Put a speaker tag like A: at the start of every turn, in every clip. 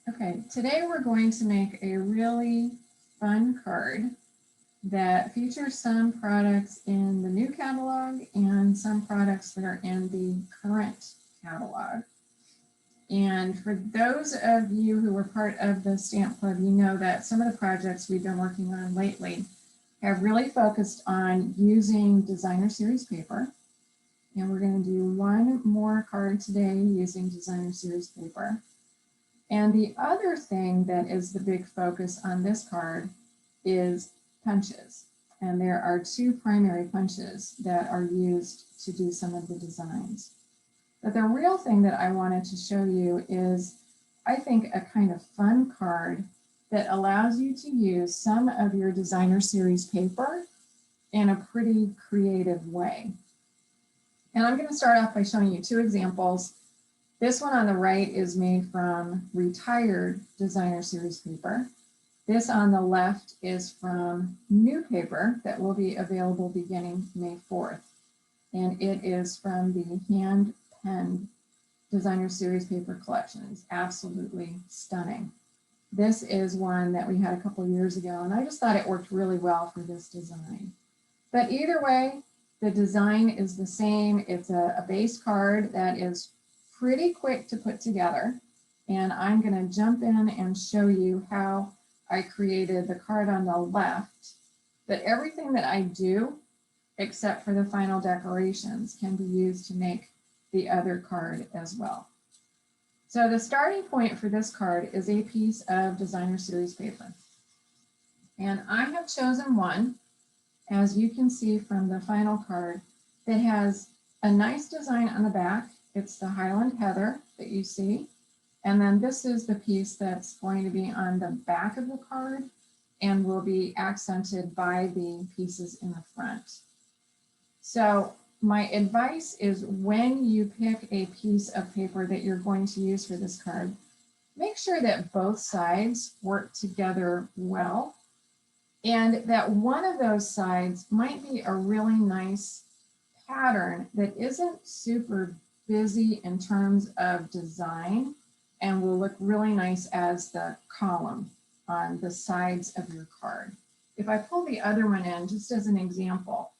A: Okay, today we're going to make a really fun card that features some products in the new catalog and some products that are in the current catalog. And for those of you who were part of the Stamp Club, you know that some of the projects we've been working on lately have really focused on using designer series paper. And we're going to do one more card today using designer series paper. And the other thing that is the big focus on this card is punches. And there are two primary punches that are used to do some of the designs. But the real thing that I wanted to show you is, I think, a kind of fun card that allows you to use some of your designer series paper in a pretty creative way. And I'm going to start off by showing you two examples. This one on the right is made from retired designer series paper. This on the left is from new paper that will be available beginning May 4th. And it is from the hand-penned designer series paper collection. It's absolutely stunning. This is one that we had a couple years ago, and I just thought it worked really well for this design. But either way, the design is the same. It's a base card that is pretty quick to put together. And I'm going to jump in and show you how I created the card on the left. But everything that I do, except for the final decorations, can be used to make the other card as well. So the starting point for this card is a piece of designer series paper. And I have chosen one, as you can see from the final card, that has a nice design on the back. It's the Highland Heather that you see. And then this is the piece that's going to be on the back of the card and will be accented by the pieces in the front. So my advice is, when you pick a piece of paper that you're going to use for this card, make sure that both sides work together well, and that one of those sides might be a really nice pattern that isn't super busy in terms of design and will look really nice as the column on the sides of your card. If I pull the other one in, just as an example,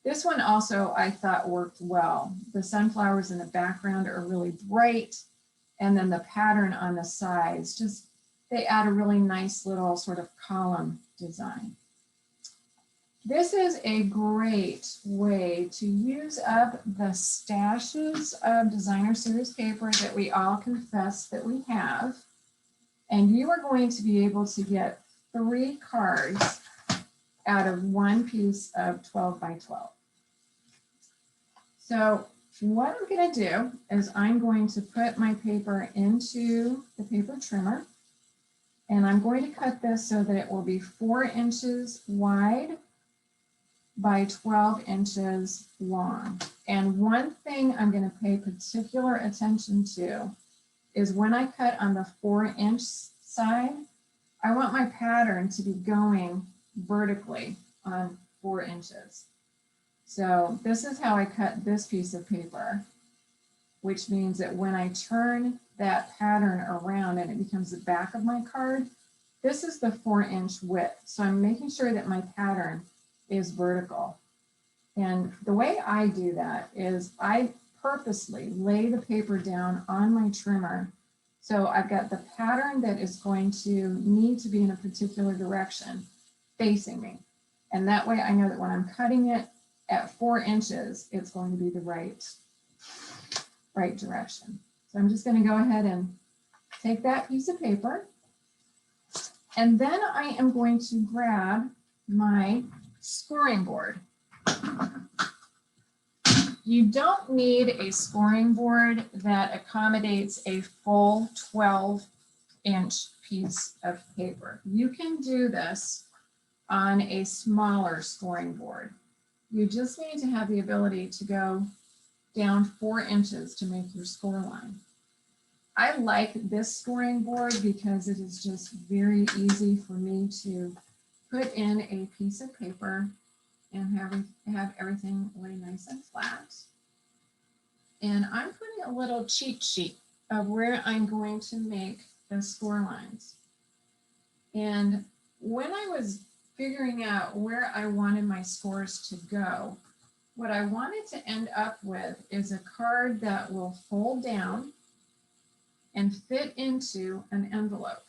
A: this one also I thought worked well. The sunflowers in the background are really bright, and then the pattern on the sides, just they add a really nice little sort of column design. This is a great way to use up the stashes of designer series paper that we all confess that we have. And you are going to be able to get 3 cards out of one piece of 12 by 12. So what I'm going to do is I'm going to put my paper into the paper trimmer, and I'm going to cut this so that it will be 4 inches wide by 12 inches long. And one thing I'm going to pay particular attention to is when I cut on the 4-inch side, I want my pattern to be going vertically on 4 inches. So this is how I cut this piece of paper, which means that when I turn that pattern around and it becomes the back of my card, this is the 4-inch width. So I'm making sure that my pattern is vertical. And the way I do that is I purposely lay the paper down on my trimmer. So I've got the pattern that is going to need to be in a particular direction facing me. And that way I know that when I'm cutting it at 4 inches, it's going to be the right direction. So I'm just going to go ahead and take that piece of paper. And then I am going to grab my scoring board. You don't need a scoring board that accommodates a full 12-inch piece of paper. You can do this on a smaller scoring board. You just need to have the ability to go down 4 inches to make your score line. I like this scoring board because it is just very easy for me to put in a piece of paper and have everything lay nice and flat. And I'm putting a little cheat sheet of where I'm going to make the score lines. And when I was figuring out where I wanted my scores to go, what I wanted to end up with is a card that will fold down and fit into an envelope.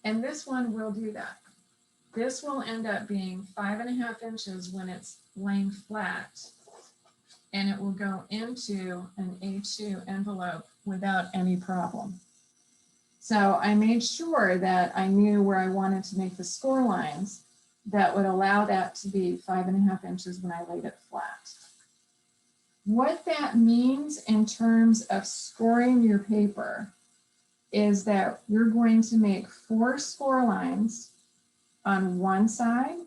A: And this one will do that. This will end up being 5.5 inches when it's laying flat, and it will go into an A2 envelope without any problem. So I made sure that I knew where I wanted to make the score lines that would allow that to be 5.5 inches when I laid it flat. What that means in terms of scoring your paper is that you're going to make 4 score lines on one side,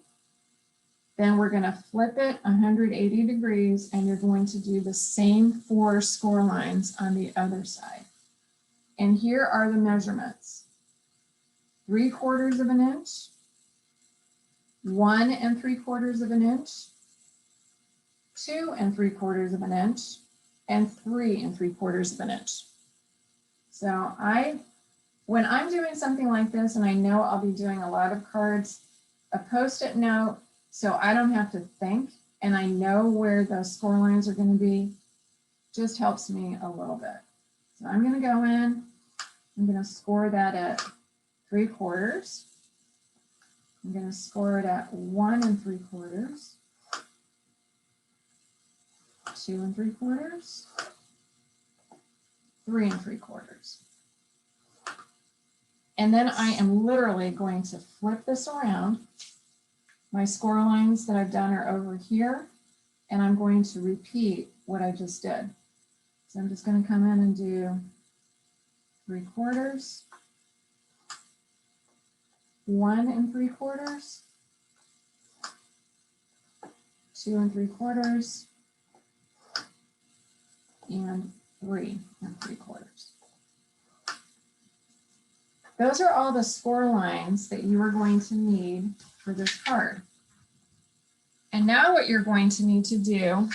A: then we're going to flip it 180 degrees, and you're going to do the same 4 score lines on the other side. And here are the measurements: 3/4 of an inch, 1 3/4 inch, 2 3/4 of an inch, and 3 3/4 inch. So when I'm doing something like this, and I know I'll be doing a lot of cards, a Post-it note, so I don't have to think, and I know where those score lines are going to be, just helps me a little bit. So I'm going to go in, I'm going to score that at 3/4. I'm going to score it at 1 3/4, 2 3/4, 3 3/4. And then I am literally going to flip this around. My score lines that I've done are over here, and I'm going to repeat what I just did. So I'm just going to come in and do 3/4, 1 3/4, 2 3/4, and 3 3/4. Those are all the score lines that you are going to need for this card. And now what you're going to need to do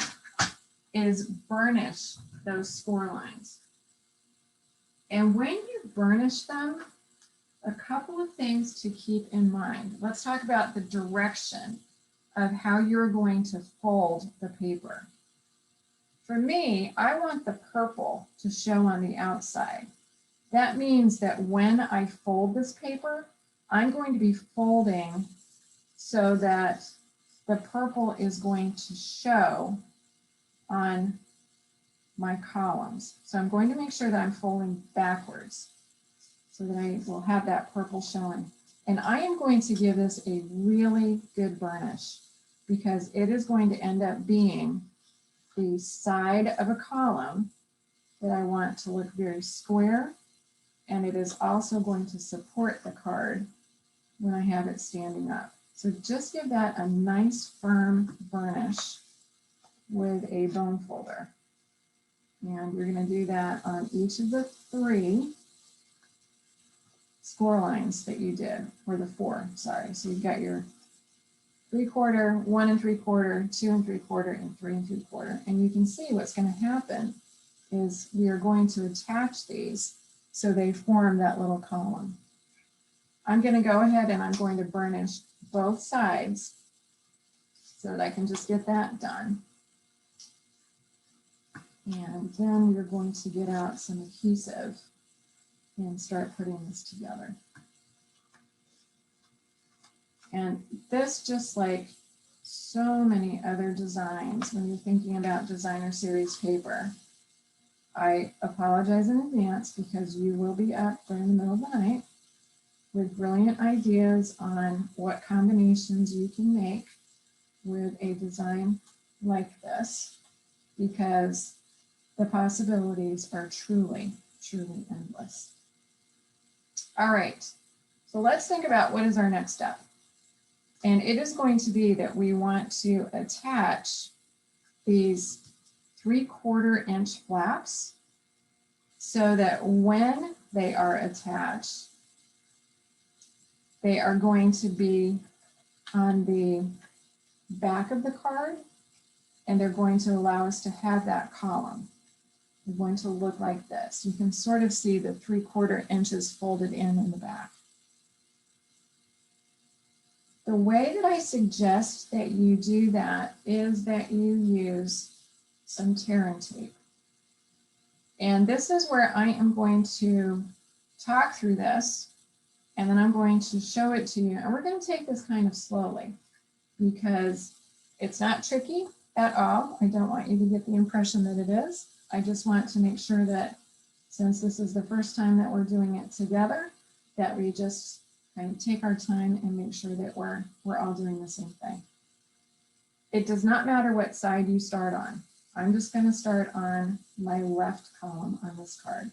A: is burnish those score lines. And when you burnish them, a couple of things to keep in mind. Let's talk about the direction of how you're going to fold the paper. For me, I want the purple to show on the outside. That means that when I fold this paper, I'm going to be folding so that the purple is going to show on my columns. So I'm going to make sure that I'm folding backwards so that I will have that purple showing. And I am going to give this a really good burnish because it is going to end up being the side of a column that I want to look very square. And it is also going to support the card when I have it standing up. So just give that a nice firm burnish with a bone folder. And you're going to do that on each of the 3 score lines that you did, or the 4, sorry. So you've got your 3/4, 1 3/4, 2 3/4, and 3 3/4. And you can see what's going to happen is we are going to attach these so they form that little column. I'm going to go ahead and I'm going to burnish both sides so that I can just get that done. And then we're going to get out some adhesive and start putting this together. And this, just like so many other designs, when you're thinking about designer series paper, I apologize in advance because you will be up during the middle of the night with brilliant ideas on what combinations you can make with a design like this, because the possibilities are truly, truly endless. All right, so let's think about what is our next step. And it is going to be that we want to attach these 3/4 inch flaps so that when they are attached, they are going to be on the back of the card, and they're going to allow us to have that column. are going to look like this. You can sort of see the 3/4 inches folded in the back. The way that I suggest that you do that is that you use some tear and tape. And this is where I am going to talk through this, and then I'm going to show it to you. And we're going to take this kind of slowly because it's not tricky at all. I don't want you to get the impression that it is. I just want to make sure that since this is the first time that we're doing it together, that we just kind of take our time and make sure that we're all doing the same thing. It does not matter what side you start on. I'm just going to start on my left column on this card.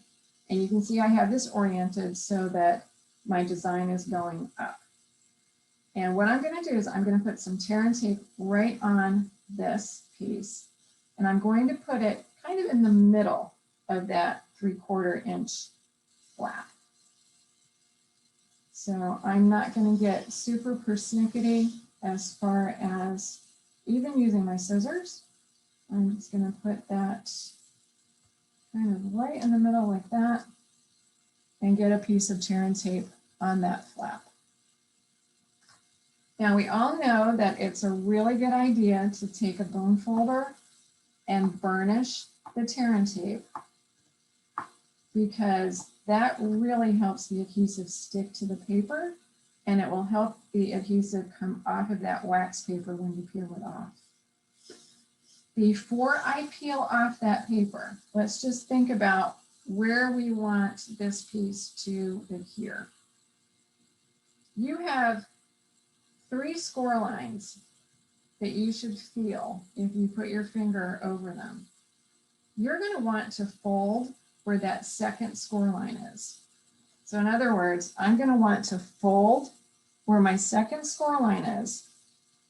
A: And you can see I have this oriented so that my design is going up. And what I'm going to do is I'm going to put some tear and tape right on this piece. And I'm going to put it kind of in the middle of that 3/4 inch flap. So I'm not going to get super persnickety as far as even using my scissors. I'm just going to put that kind of right in the middle like that and get a piece of tear and tape on that flap. Now we all know that it's a really good idea to take a bone folder and burnish the tear and tape because that really helps the adhesive stick to the paper, and it will help the adhesive come off of that wax paper when you peel it off. Before I peel off that paper, let's just think about where we want this piece to adhere. You have 3 score lines that you should feel if you put your finger over them. You're going to want to fold where that second score line is. So in other words, I'm going to want to fold where my second score line is,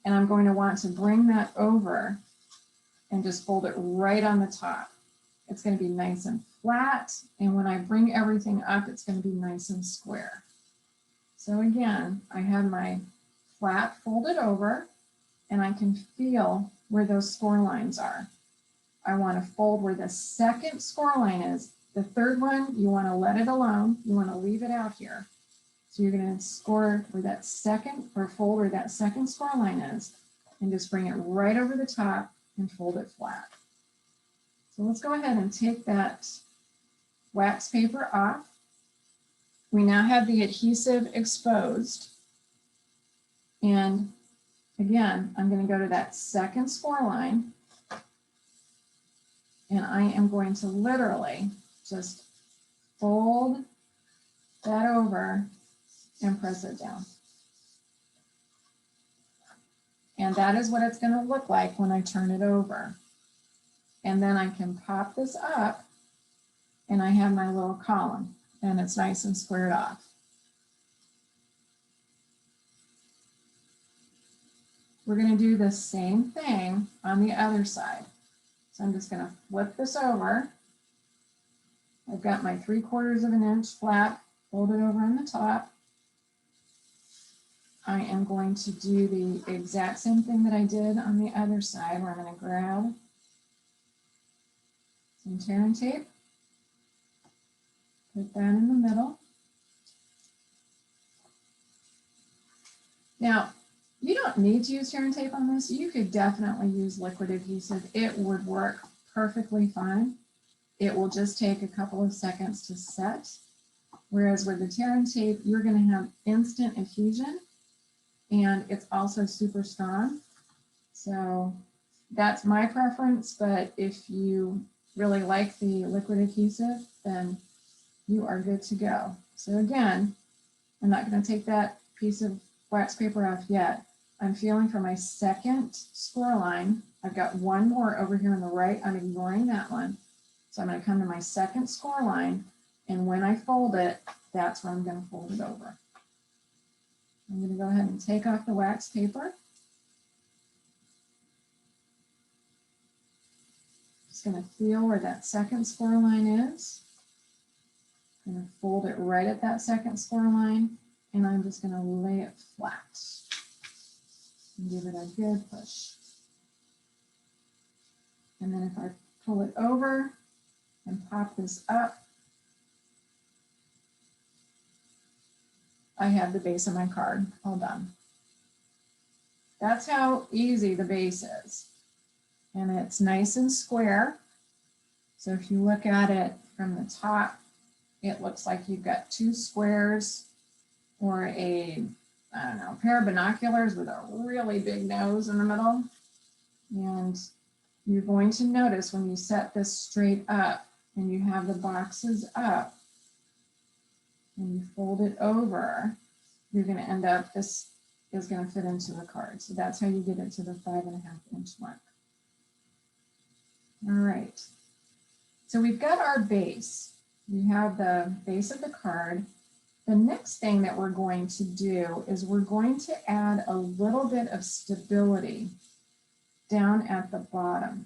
A: and I'm going to want to bring that over and just fold it right on the top. It's going to be nice and flat, and when I bring everything up, it's going to be nice and square. So again, I have my flap folded over, and I can feel where those score lines are. I want to fold where the second score line is. The third one, you want to let it alone. You want to leave it out here. So you're going to score where that second, or fold where that second score line is, and just bring it right over the top and fold it flat. So let's go ahead and take that wax paper off. We now have the adhesive exposed. And again, I'm going to go to that second score line, and I am going to literally just fold that over and press it down. And that is what it's going to look like when I turn it over. And then I can pop this up, and I have my little column, and it's nice and squared off. We're going to do the same thing on the other side. So I'm just going to flip this over. I've got my 3/4 of an inch flap folded over on the top. I am going to do the exact same thing that I did on the other side, where I'm going to grab some tear and tape, put that in the middle. Now, you don't need to use tear and tape on this. You could definitely use liquid adhesive. It would work perfectly fine. It will just take a couple of seconds to set. Whereas with the tear and tape, you're going to have instant adhesion, and it's also super strong. So that's my preference, but if you really like the liquid adhesive, then you are good to go. So again, I'm not going to take that piece of wax paper off yet. I'm feeling for my second score line. I've got one more over here on the right. I'm ignoring that one. So I'm going to come to my second score line, and when I fold it, that's where I'm going to fold it over. I'm going to go ahead and take off the wax paper. Just going to feel where that second score line is. I'm going to fold it right at that second score line, and I'm just going to lay it flat and give it a good push. And then if I pull it over, and pop this up, I have the base of my card all done. That's how easy the base is. And it's nice and square. So if you look at it from the top, it looks like you've got two squares or a, I don't know, pair of binoculars with a really big nose in the middle. And you're going to notice when you set this straight up and you have the boxes up and you fold it over, you're going to end up, this is going to fit into the card. So that's how you get it to the 5.5 inch mark. All right. So we've got our base. We have the base of the card. The next thing that we're going to do is we're going to add a little bit of stability down at the bottom.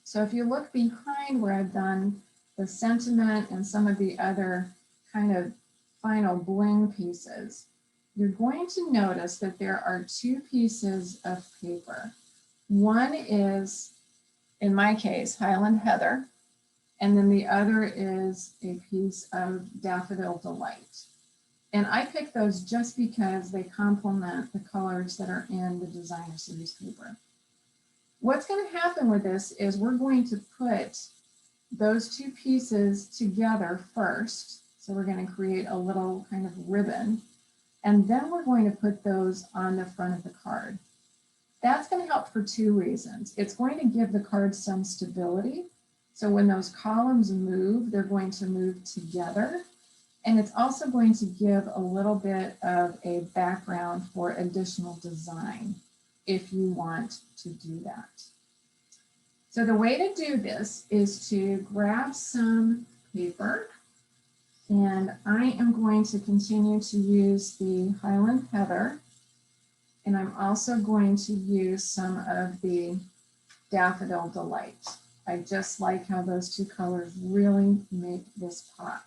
A: So if you look behind where I've done the sentiment and some of the other kind of final bling pieces, you're going to notice that there are two pieces of paper. One is, in my case, Highland Heather, and then the other is a piece of Daffodil Delight. And I picked those just because they complement the colors that are in the designer series paper. What's going to happen with this is we're going to put those two pieces together first. So we're going to create a little kind of ribbon, and then we're going to put those on the front of the card. That's going to help for two reasons. It's going to give the card some stability. So when those columns move, they're going to move together. And it's also going to give a little bit of a background for additional design if you want to do that. So the way to do this is to grab some paper, and I am going to continue to use the Highland Heather, and I'm also going to use some of the Daffodil Delight. I just like how those two colors really make this pop.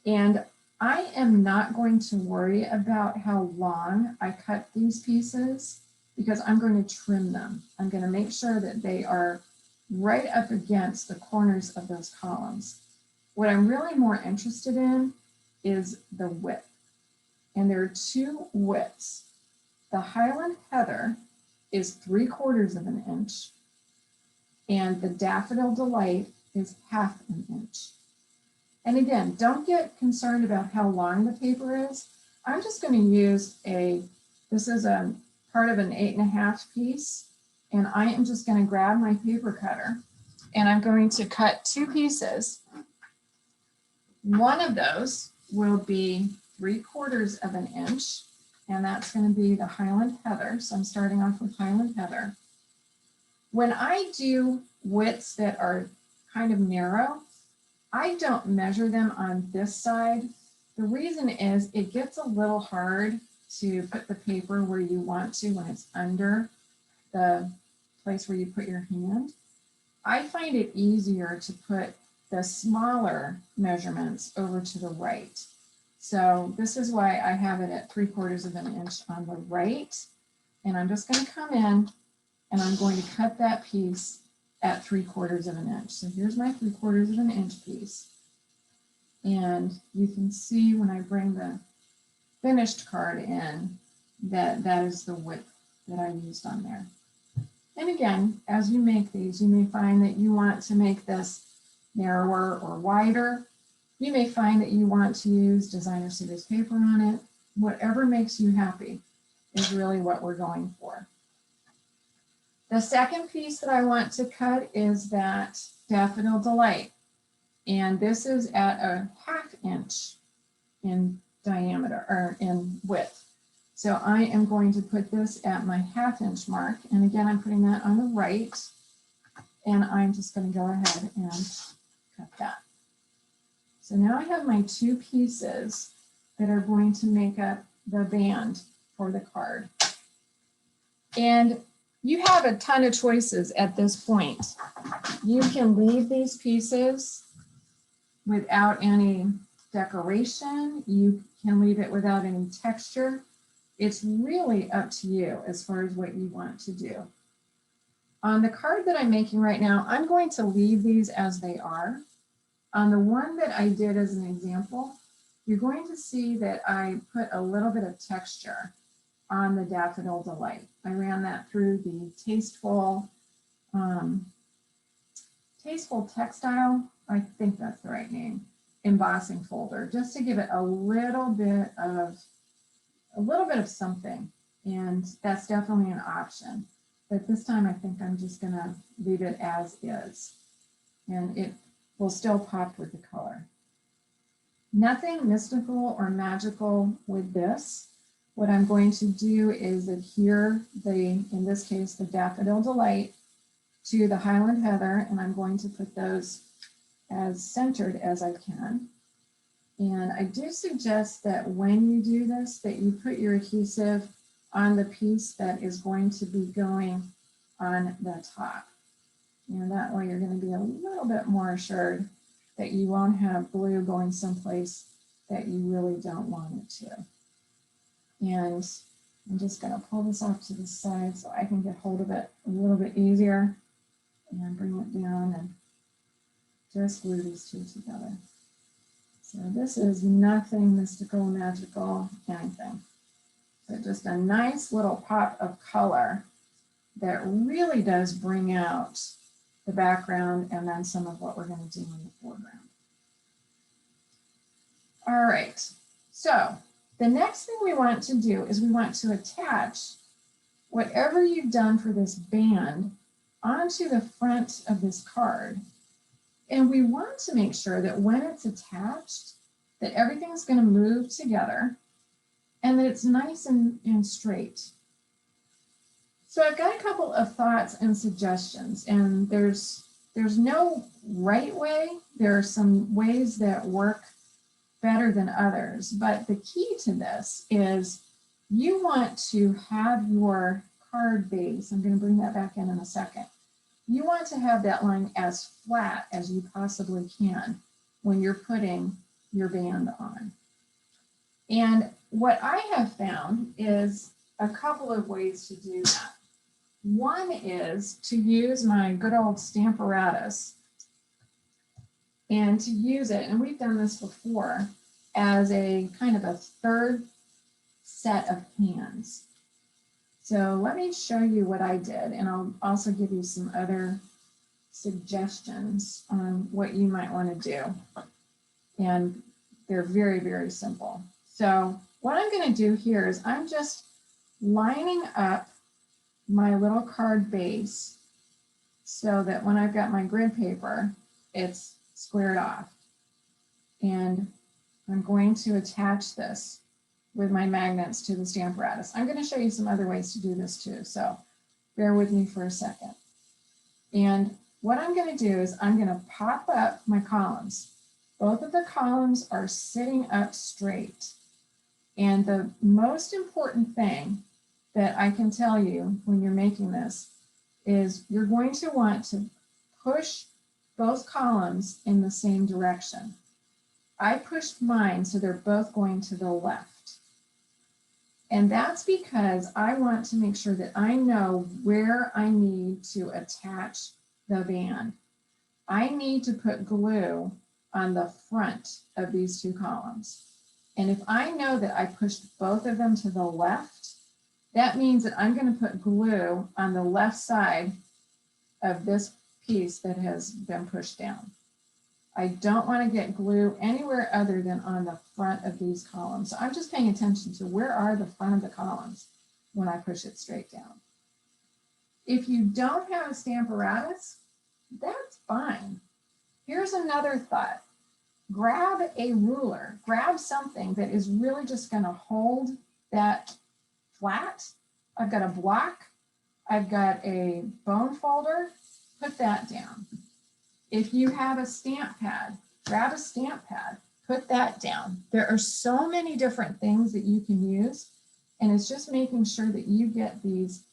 A: And I am not going to worry about how long I cut these pieces because I'm going to trim them. I'm going to make sure that they are right up against the corners of those columns. What I'm really more interested in is the width. And there are two widths. The Highland Heather is 3/4 of an inch, and the Daffodil Delight is 1/2 an inch. And again, don't get concerned about how long the paper is. I'm just going to use this is a part of an 8.5 piece, and I am just going to grab my paper cutter, and I'm going to cut two pieces. One of those will be 3/4 of an inch, and that's going to be the Highland Heather. So I'm starting off with Highland Heather. When I do widths that are kind of narrow, I don't measure them on this side. The reason is it gets a little hard to put the paper where you want to when it's under the place where you put your hand. I find it easier to put the smaller measurements over to the right. So this is why I have it at 3/4 of an inch on the right. And I'm just going to come in and I'm going to cut that piece at 3/4 of an inch. So here's my 3/4 of an inch piece. And you can see when I bring the finished card in that that is the width that I used on there. And again, as you make these, you may find that you want to make this narrower or wider. You may find that you want to use designer series paper on it. Whatever makes you happy is really what we're going for. The second piece that I want to cut is that Daffodil Delight. And this is at a 1/2 inch in diameter or in width. So I am going to put this at my 1/2 inch mark. And again, I'm putting that on the right. And I'm just going to go ahead and cut that. So now I have my two pieces that are going to make up the band for the card. And you have a ton of choices at this point. You can leave these pieces without any decoration. You can leave it without any texture. It's really up to you as far as what you want to do. On the card that I'm making right now, I'm going to leave these as they are. On the one that I did as an example, you're going to see that I put a little bit of texture on the Daffodil Delight. I ran that through the Tasteful Textile, I think that's the right name, embossing folder, just to give it a little bit of something. And that's definitely an option. But this time I think I'm just gonna leave it as is. And it will still pop with the color. Nothing mystical or magical with this. What I'm going to do is adhere in this case, the Daffodil Delight to the Highland Heather, and I'm going to put those as centered as I can. And I do suggest that when you do this, that you put your adhesive on the piece that is going to be going on the top. And that way you're going to be a little bit more assured that you won't have glue going someplace that you really don't want it to. And I'm just going to pull this off to the side so I can get hold of it a little bit easier and bring it down and just glue these two together. So this is nothing mystical, magical, anything. But just a nice little pop of color that really does bring out the background and then some of what we're going to do in the foreground. All right, so the next thing we want to do is we want to attach whatever you've done for this band onto the front of this card. And we want to make sure that when it's attached, that everything's going to move together and that it's nice and straight. So I've got a couple of thoughts and suggestions, and there's no right way. There are some ways that work better than others, but the key to this is you want to have your card base, I'm going to bring that back in a second. You want to have that line as flat as you possibly can when you're putting your band on. And what I have found is a couple of ways to do that. One is to use my good old Stamparatus and to use it, and we've done this before, as a kind of a third set of hands. So let me show you what I did, and I'll also give you some other suggestions on what you might want to do. And they're very, very simple. So what I'm going to do here is I'm just lining up my little card base so that when I've got my grid paper, it's squared off. And I'm going to attach this with my magnets to the Stamparatus. I'm going to show you some other ways to do this too, so bear with me for a second. And what I'm going to do is I'm going to pop up my columns. Both of the columns are sitting up straight. And the most important thing that I can tell you when you're making this is you're going to want to push both columns in the same direction. I pushed mine so they're both going to the left. And that's because I want to make sure that I know where I need to attach the band. I need to put glue on the front of these two columns. And if I know that I pushed both of them to the left, that means that I'm going to put glue on the left side of this piece that has been pushed down. I don't want to get glue anywhere other than on the front of these columns. So I'm just paying attention to where are the front of the columns when I push it straight down. If you don't have a Stamparatus, that's fine. Here's another thought. Grab a ruler, grab something that is really just going to hold that flat. I've got a block, I've got a bone folder, put that down. If you have a stamp pad, grab a stamp pad, put that down. There are so many different things that you can use, and it's just making sure that you get these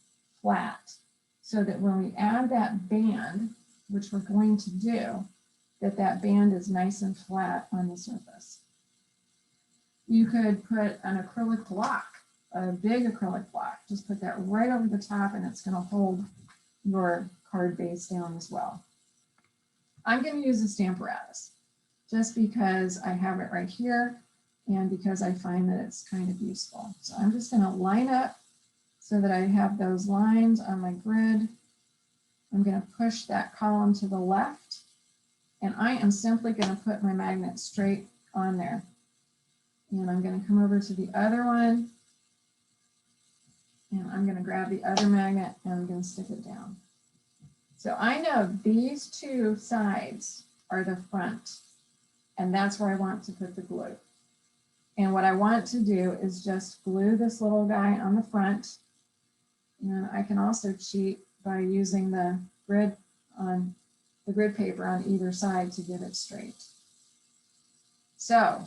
A: flat so that when we add that band, which we're going to do, that band is nice and flat on the surface. You could put an acrylic block, a big acrylic block, just put that right over the top and it's going to hold your card base down as well. I'm going to use a Stamparatus just because I have it right here and because I find that it's kind of useful. So I'm just going to line up so that I have those lines on my grid. I'm going to push that column to the left, and I am simply going to put my magnet straight on there. And I'm going to come over to the other one, and I'm going to grab the other magnet and I'm going to stick it down. So I know these two sides are the front, and that's where I want to put the glue. And what I want to do is just glue this little guy on the front. And I can also cheat by using the grid paper on either side to get it straight. So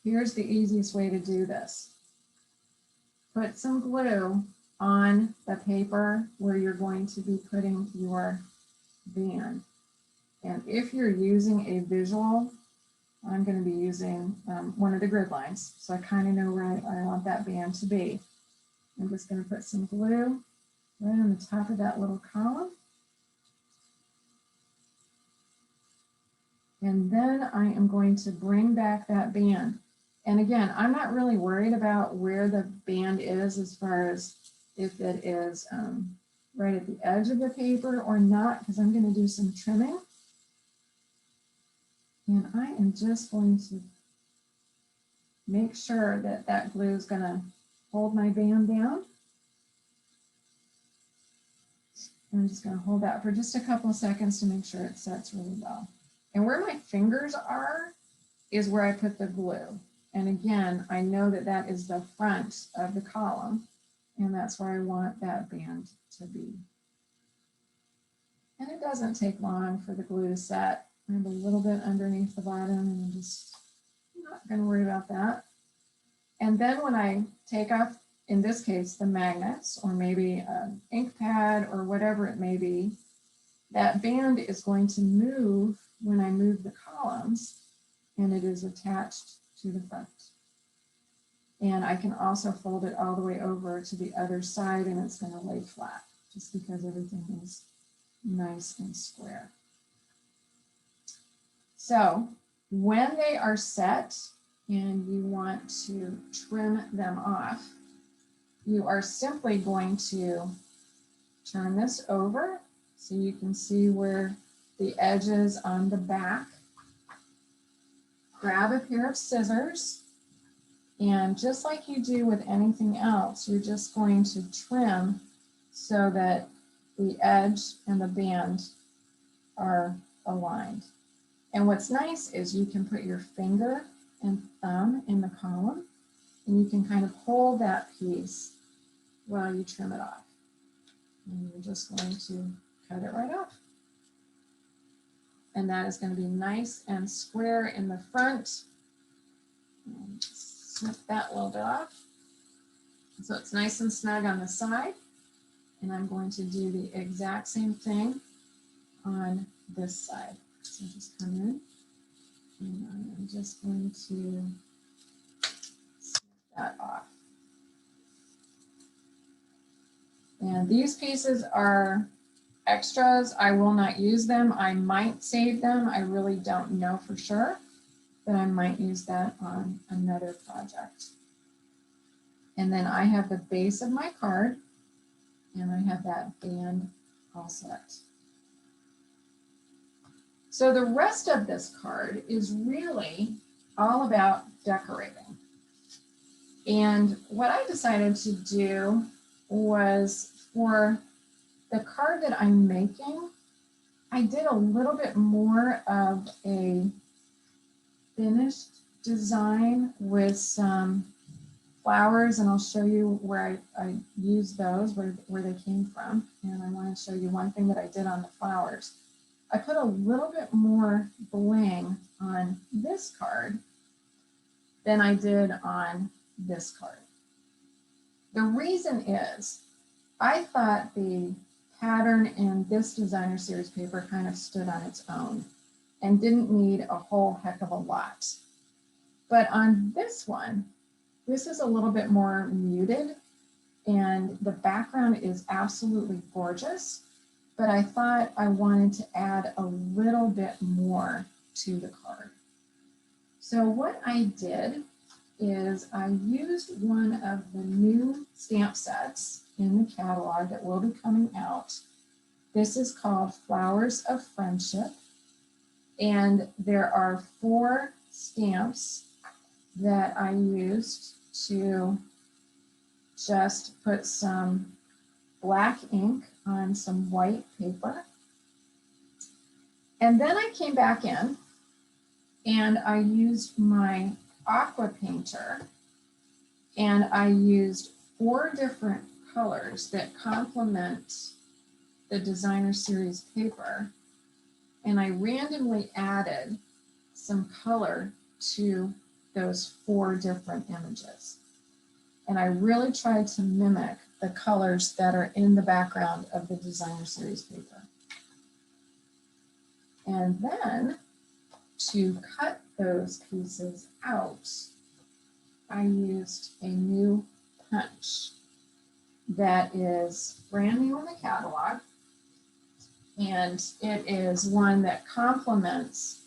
A: here's the easiest way to do this. Put some glue on the paper where you're going to be putting your band. And if you're using a visual, I'm going to be using one of the grid lines. So I kind of know where I want that band to be. I'm just going to put some glue right on the top of that little column. And then I am going to bring back that band. And again, I'm not really worried about where the band is as far as if it is right at the edge of the paper or not, because I'm going to do some trimming. And I am just going to make sure that that glue is going to hold my band down. And I'm just going to hold that for just a couple of seconds to make sure it sets really well. And where my fingers are is where I put the glue. And again, I know that that is the front of the column, and that's where I want that band to be. And it doesn't take long for the glue to set. I have a little bit underneath the bottom, and I'm just not going to worry about that. And then when I take off, in this case, the magnets, or maybe an ink pad or whatever it may be, that band is going to move when I move the columns, and it is attached to the front. And I can also fold it all the way over to the other side, and it's going to lay flat just because everything is nice and square. So when they are set and you want to trim them off, you are simply going to turn this over so you can see where the edge is on the back. Grab a pair of scissors, and just like you do with anything else, you're just going to trim so that the edge and the band are aligned. And what's nice is you can put your finger and thumb in the column, and you can kind of hold that piece while you trim it off. And you're just going to cut it right off. And that is going to be nice and square in the front. And snip that little bit off. So it's nice and snug on the side. And I'm going to do the exact same thing on this side. So just come in, and I'm just going to snip that off. And these pieces are extras. I will not use them. I might save them. I really don't know for sure, but I might use that on another project. And then I have the base of my card, and I have that band all set. So the rest of this card is really all about decorating. And what I decided to do was, for the card that I'm making, I did a little bit more of a finished design with some flowers, and I'll show you where I used those, where they came from. And I want to show you one thing that I did on the flowers. I put a little bit more bling on this card than I did on this card. The reason is, I thought the pattern in this designer series paper kind of stood on its own and didn't need a whole heck of a lot. But on this one, this is a little bit more muted, and the background is absolutely gorgeous. but I thought I wanted to add a little bit more to the card. So what I did is I used one of the new stamp sets in the catalog that will be coming out. This is called Flowers of Friendship, and there are 4 stamps that I used to just put some black ink on some white paper. And then I came back in and I used my aqua painter, and I used 4 different colors that complement the designer series paper, and I randomly added some color to those 4 different images. And I really tried to mimic the colors that are in the background of the designer series paper. And then to cut those pieces out, I used a new punch that is brand new in the catalog, and it is one that complements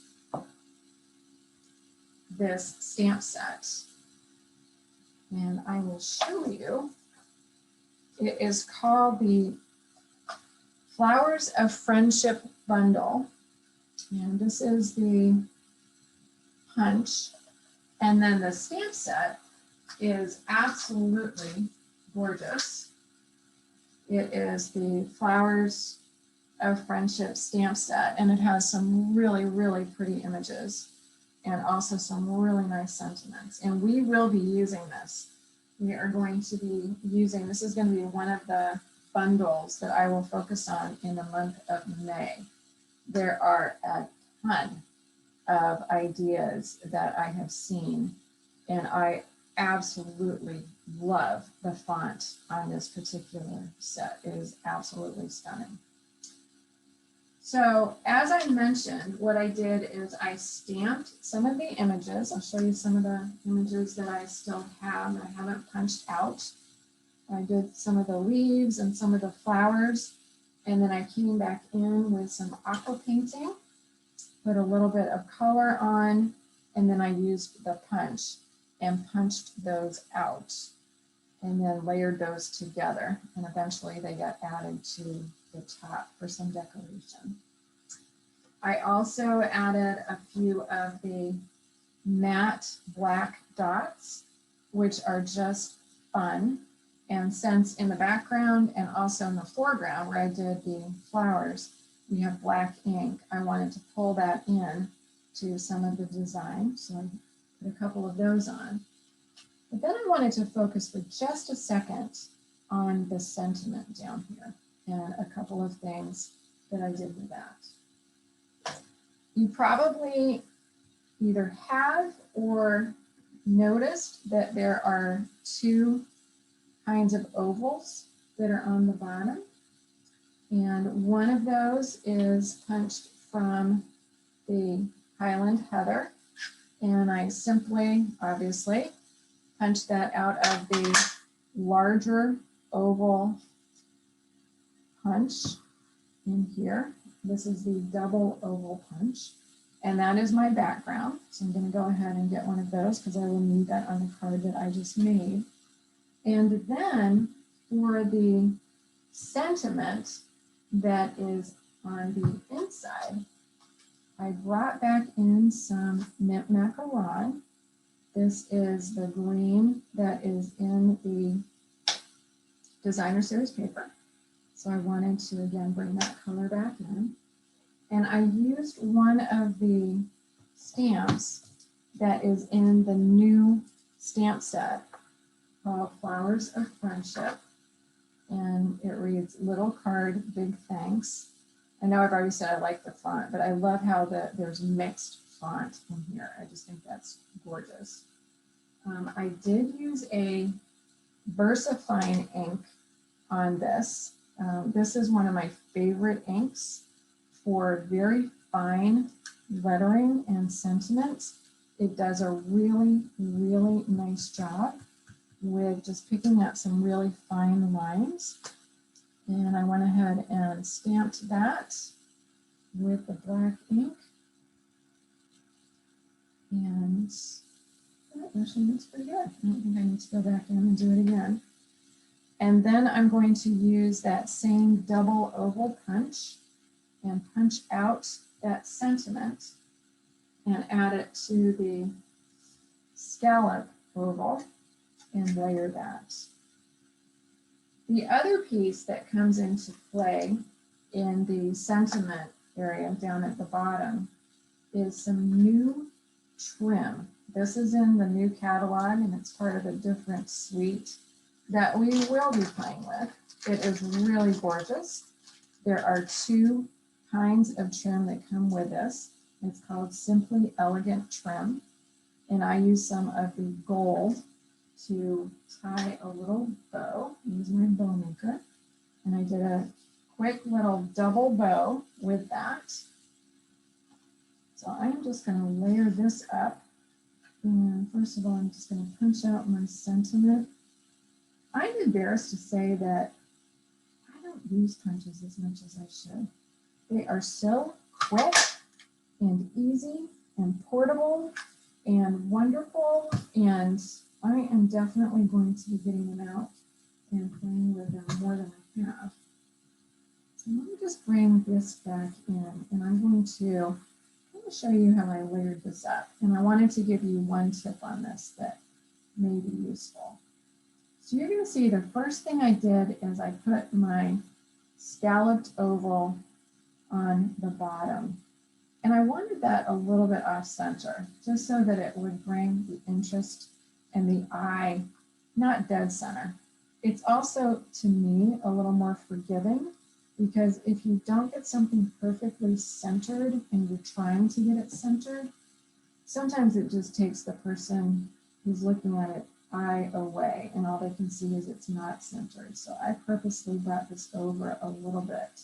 A: this stamp set. And I will show you. It is called the Flowers of Friendship Bundle. And this is the punch. And then the stamp set is absolutely gorgeous. It is the Flowers of Friendship stamp set, and it has some really, really pretty images and also some really nice sentiments. And we will be using this. We are going to be using, this is going to be one of the bundles that I will focus on in the month of May. There are a ton of ideas that I have seen, and I absolutely love the font on this particular set. It is absolutely stunning. So as I mentioned, what I did is I stamped some of the images. I'll show you some of the images that I still have that I haven't punched out. I did some of the leaves and some of the flowers, and then I came back in with some aqua painting, put a little bit of color on, and then I used the punch and punched those out, and then layered those together, and eventually they got added to the top for some decoration. I also added a few of the matte black dots, which are just fun. And since in the background and also in the foreground where I did the flowers, we have black ink, I wanted to pull that in to some of the design. So I put a couple of those on. But then I wanted to focus for just a second on the sentiment down here and a couple of things that I did with that. You probably either have or noticed that there are 2 kinds of ovals that are on the bottom. And one of those is punched from the Highland Heather. And I simply, obviously, punched that out of the larger oval punch in here. This is the double oval punch. And that is my background. So I'm going to go ahead and get one of those because I will need that on the card that I just made. And then for the sentiment that is on the inside, I brought back in some mint macaron. This is the green that is in the designer series paper. So I wanted to, again, bring that color back in. And I used one of the stamps that is in the new stamp set called Flowers of Friendship. And it reads, little card, big thanks. I know I've already said I like the font, but I love how there's mixed font in here. I just think that's gorgeous. I did use a Versafine ink on this. This is one of my favorite inks for very fine lettering and sentiment. It does a really, really nice job with just picking up some really fine lines. And I went ahead and stamped that with the black ink. And that actually looks pretty good. I don't think I need to go back in and do it again. And then I'm going to use that same double oval punch and punch out that sentiment and add it to the scallop oval and layer that. The other piece that comes into play in the sentiment area down at the bottom is some new trim. This is in the new catalog and it's part of a different suite that we will be playing with. It is really gorgeous. There are two kinds of trim that come with this. It's called Simply Elegant Trim. And I use some of the gold to tie a little bow. Use my bow maker. And I did a quick little double bow with that. So I'm just going to layer this up. And first of all, I'm just going to punch out my sentiment. I'm embarrassed to say that I don't use punches as much as I should. They are so quick and easy and portable and wonderful, and I am definitely going to be getting them out and playing with them more than I have. So let me just bring this back in, and I'm going to show you how I layered this up. And I wanted to give you one tip on this that may be useful. So you're going to see the first thing I did is I put my scalloped oval on the bottom. And I wanted that a little bit off center, just so that it would bring the interest and the eye, not dead center. It's also, to me, a little more forgiving, because if you don't get something perfectly centered and you're trying to get it centered, sometimes it just takes the person who's looking at it eye away and all they can see is it's not centered. So I purposely brought this over a little bit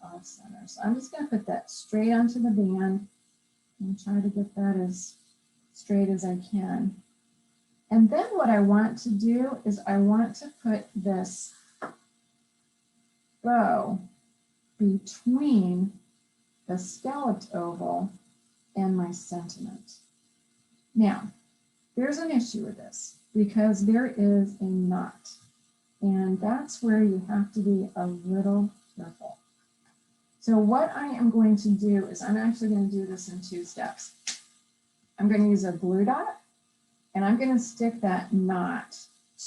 A: off center. So I'm just going to put that straight onto the band and try to get that as straight as I can. And then what I want to do is I want to put this bow between the scalloped oval and my sentiment. Now, there's an issue with this because there is a knot, and that's where you have to be a little careful. So what I am going to do is I'm actually going to do this in 2 steps. I'm going to use a glue dot, and I'm going to stick that knot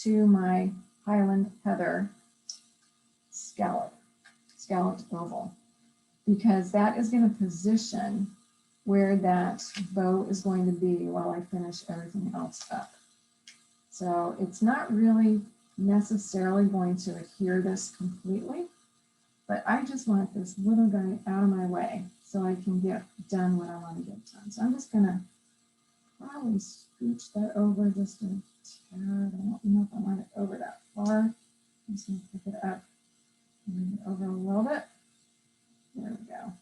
A: to my Highland Heather scalloped oval, because that is going to position where that bow is going to be while I finish everything else up. So it's not really necessarily going to adhere this completely, but I just want this little guy out of my way so I can get done what I want to get done. So I'm just going to probably scooch that over just a tad. I don't know if I want it over that far. I'm just going to pick it up and bring it over a little bit. There we go.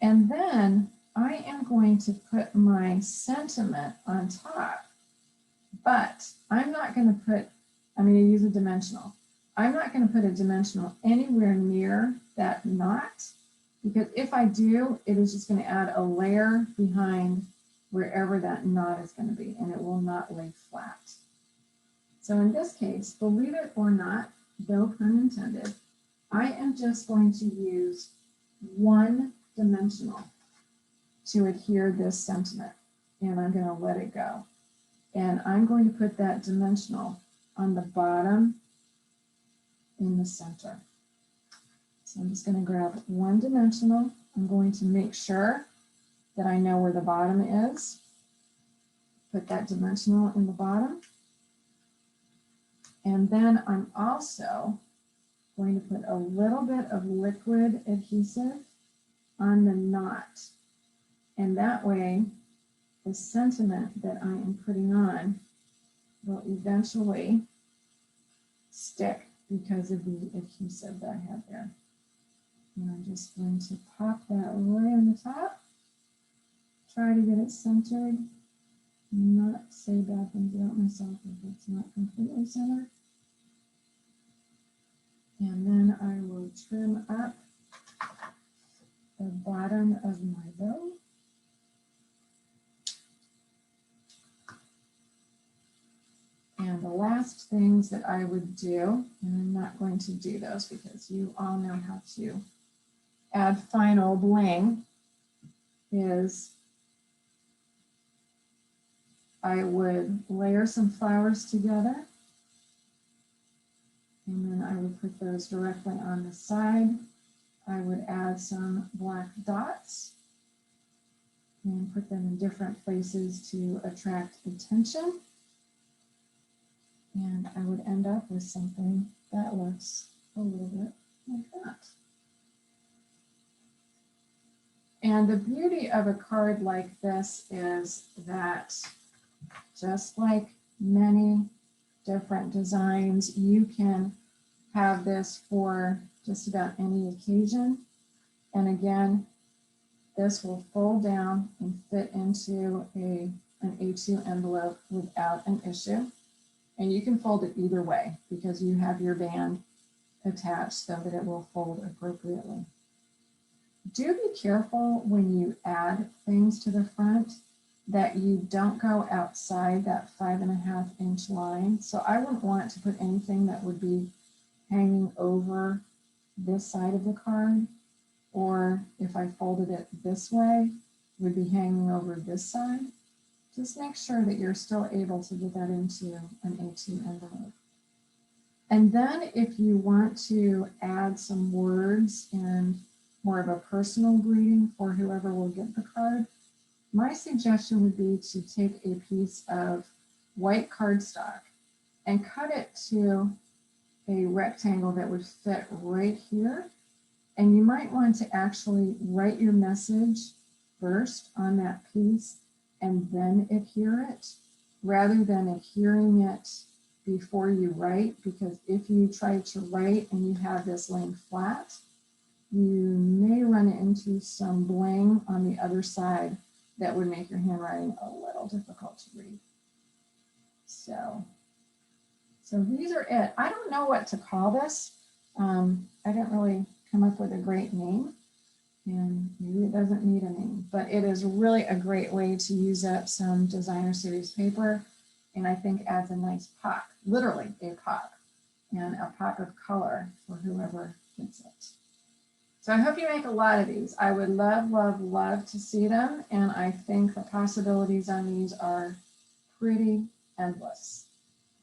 A: And then I am going to put my sentiment on top, but I'm not going to put, I'm going to use a dimensional. I'm not going to put a dimensional anywhere near that knot, because if I do, it is just going to add a layer behind wherever that knot is going to be, and it will not lay flat. So in this case, believe it or not, though pun intended, I am just going to use one dimensional to adhere this sentiment, and I'm going to let it go. And I'm going to put that dimensional on the bottom in the center. So I'm just going to grab one dimensional. I'm going to make sure that I know where the bottom is. Put that dimensional in the bottom. And then I'm also going to put a little bit of liquid adhesive on the knot. And that way, the sentiment that I am putting on will eventually stick because of the adhesive that I have there. And I'm just going to pop that right on the top. Try to get it centered. Not say bad things about myself if it's not completely centered. And then I will trim up the bottom of my bow. And the last things that I would do, and I'm not going to do those because you all know how to add final bling, is I would layer some flowers together, and then I would put those directly on the side. I would add some black dots and put them in different places to attract attention. And I would end up with something that looks a little bit like that. And the beauty of a card like this is that, just like many different designs, you can have this for just about any occasion. And again, this will fold down and fit into an A2 envelope without an issue. And you can fold it either way because you have your band attached so that it will fold appropriately. Do be careful when you add things to the front that you don't go outside that 5.5 inch line. So I wouldn't want to put anything that would be hanging over this side of the card, or if I folded it this way, would be hanging over this side. Just make sure that you're still able to get that into an A2 envelope. And then if you want to add some words and more of a personal greeting for whoever will get the card, my suggestion would be to take a piece of white cardstock and cut it to a rectangle that would fit right here. And you might want to actually write your message first on that piece and then adhere it, rather than adhering it before you write, because if you try to write and you have this laying flat, you may run into some bling on the other side that would make your handwriting a little difficult to read. So these are it. I don't know what to call this. I didn't really come up with a great name, and maybe it doesn't need a name, but it is really a great way to use up some designer series paper, and I think adds a nice pop, literally a pop, and a pop of color for whoever gets it. So I hope you make a lot of these. I would love, love, love to see them, and I think the possibilities on these are pretty endless.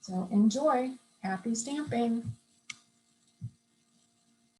A: So enjoy. Happy stamping.